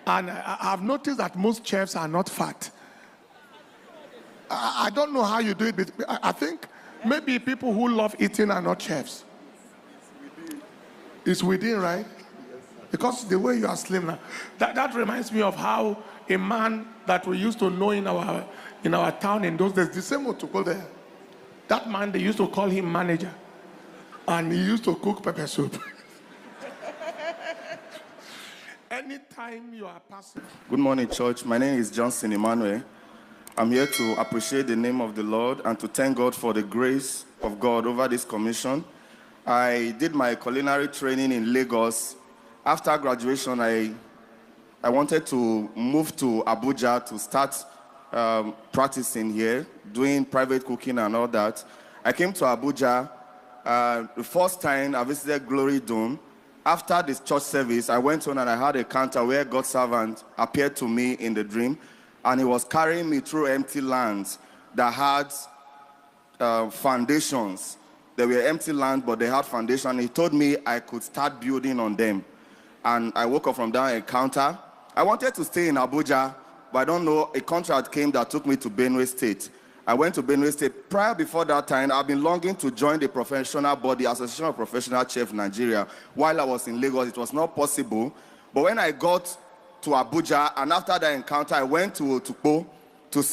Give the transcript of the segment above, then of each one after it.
And I've noticed that most chefs are not fat. I don't know how you do it, but I think maybe people who love eating are not chefs. It's within, right? Because the way you are slim now. That reminds me of how a man that we used to know in our town in those days, the same one to go there. That man, they used to call him manager. And he used to cook pepper soup. Anytime you are passing. Good morning, church. My name is Johnson Emmanuel. I'm here to appreciate the name of the Lord and to thank God for the grace of God over this commission. I did my culinary training in Lagos. After graduation, I wanted to move to Abuja to start practicing here, doing private cooking and all that. I came to Abuja. The first time I visited Glory Dome. After this church service, I went on and I had a encounter where God's servant appeared to me in the dream, and he was carrying me through empty lands that had foundations. They were empty land, but they had foundation. He told me I could start building on them. And I woke up from that encounter. I wanted to stay in Abuja, but I don't know, a contract came that took me to Benue State. I went to Benue State. Before that time, I've been longing to join the professional body, Association of Professional Chefs Nigeria. While I was in Lagos, it was not possible. But when I got to Abuja, and after that encounter, I went to Otukpo to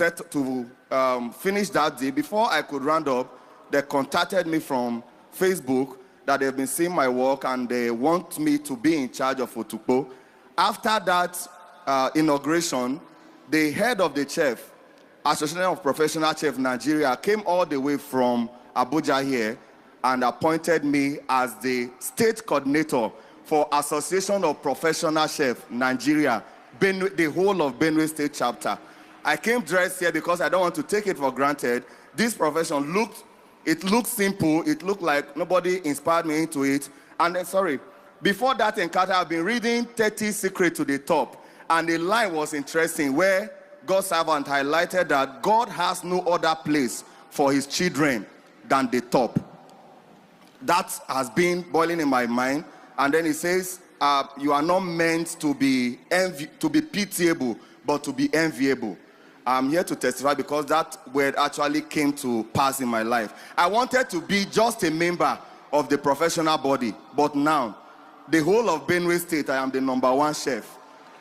finish that day. Before I could round up, they contacted me from Facebook that they've been seeing my work and they want me to be in charge of Otukpo. After that inauguration, the head of the chef, Association of Professional Chefs Nigeria, came all the way from Abuja here and appointed me as the state coordinator for Association of Professional Chefs Nigeria, the whole of Benue State chapter. I came dressed here because I don't want to take it for granted. This profession looked simple. It looked like nobody inspired me into it. And then, before that encounter, I've been reading 30 Secrets to the Top. And the line was interesting where God's servant highlighted that God has no other place for his children than the top. That has been boiling in my mind. And then he says, you are not meant to be pitiable, but to be enviable. I'm here to testify because that word actually came to pass in my life. I wanted to be just a member of the professional body, but now, the whole of Benue State, I am the #1 chef.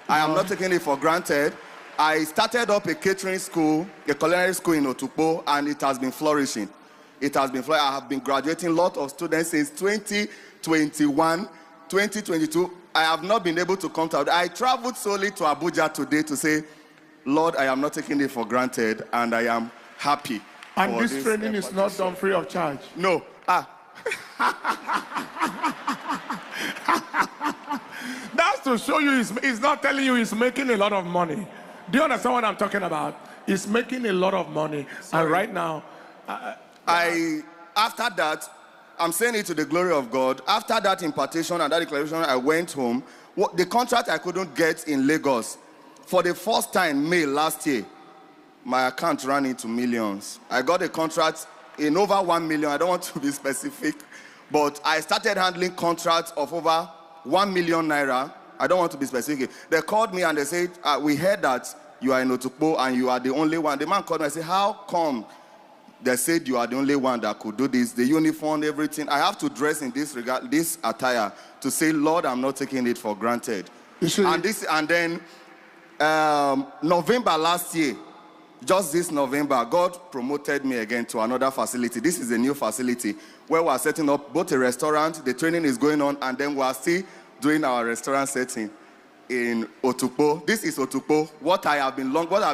I am not taking it for granted. I started up a catering school, a culinary school in Otukpo, and it has been flourishing. It has been flourishing. I have been graduating a lot of students since 2021, 2022. I have not been able to come to. I traveled solely to Abuja today to say, Lord, I am not taking it for granted, and I am happy. And this training is not done free of charge? No. That's to show you he's not telling you he's making a lot of money. Do you understand what I'm talking about? He's making a lot of money. And right now... after that, I'm saying it to the glory of God. After that impartation and that declaration, I went home. The contract I couldn't get in Lagos, for the first time, May last year, my account ran into millions. I got a contract in over 1 million. I don't want to be specific, but I started handling contracts of over 1 million naira. I don't want to be specific. They called me and they said, we heard that you are in Otukpo and you are the only one. The man called me and said, how come they said you are the only one that could do this? The uniform, everything. I have to dress in this attire to say, Lord, I'm not taking it for granted. And then November last year, just this November, God promoted me again to another facility. This is a new facility where we are setting up both a restaurant, the training is going on, and then we are still doing our restaurant setting in Otukpo. This is Otukpo. What I've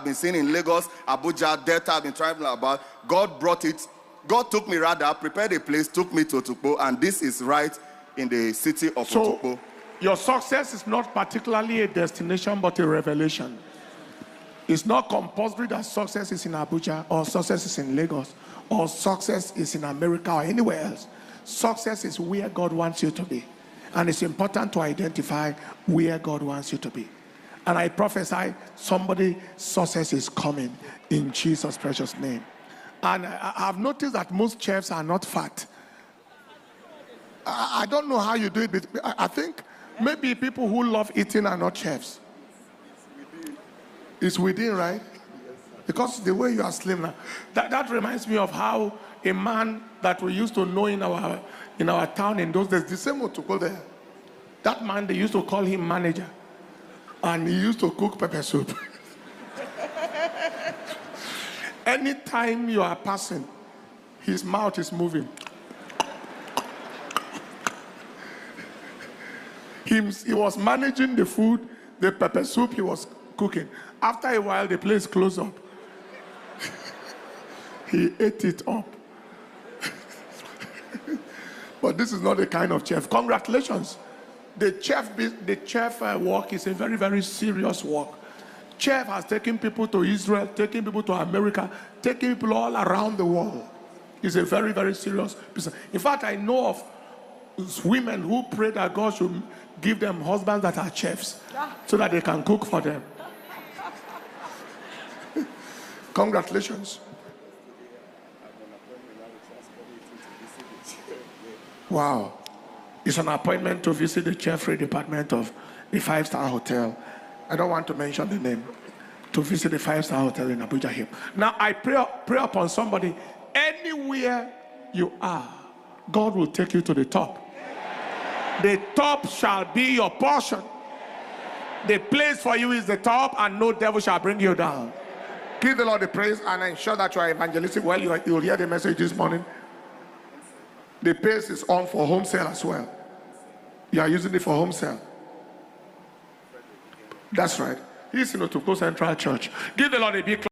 been seeing in Lagos, Abuja, Delta, I've been traveling about. God brought it. God took me prepared a place, took me to Otukpo, and this is right in the city of Otukpo. Your success is not particularly a destination, but a revelation. It's not compulsory that success is in Abuja, or success is in Lagos, or success is in America, or anywhere else. Success is where God wants you to be. And it's important to identify where God wants you to be. And I prophesy somebody's success is coming in Jesus' precious name. And I've noticed that most chefs are not fat. I don't know how you do it, but I think maybe people who love eating are not chefs. It's within, right? Because the way you are slim now. That reminds me of how a man that we used to know in our town in those days, the same Otoko there. That man, they used to call him manager. And he used to cook pepper soup. Anytime you are passing, his mouth is moving. He was managing the food, the pepper soup he was cooking. After a while, the place closed up. He ate it up. But this is not the kind of chef. Congratulations. The chef work is a very, very serious work. Chef has taken people to Israel, taken people to America, taking people all around the world. It's a very, very serious business. In fact, I know of women who pray that God should give them husbands that are chefs so that they can cook for them. Congratulations. Wow. It's an appointment to visit the chef department of the 5-star hotel. I don't want to mention the name. To visit the 5-star hotel in Abuja here. Now I pray upon somebody. Anywhere you are, God will take you to the top. The top shall be your portion. The place for you is the top, and no devil shall bring you down. Give the Lord the praise and ensure that you are evangelistic. Well, you'll hear the message this morning. The pace is on for home sale as well. You are using it for home sale. That's right. He's in Otoko Central Church. Give the Lord a big clap.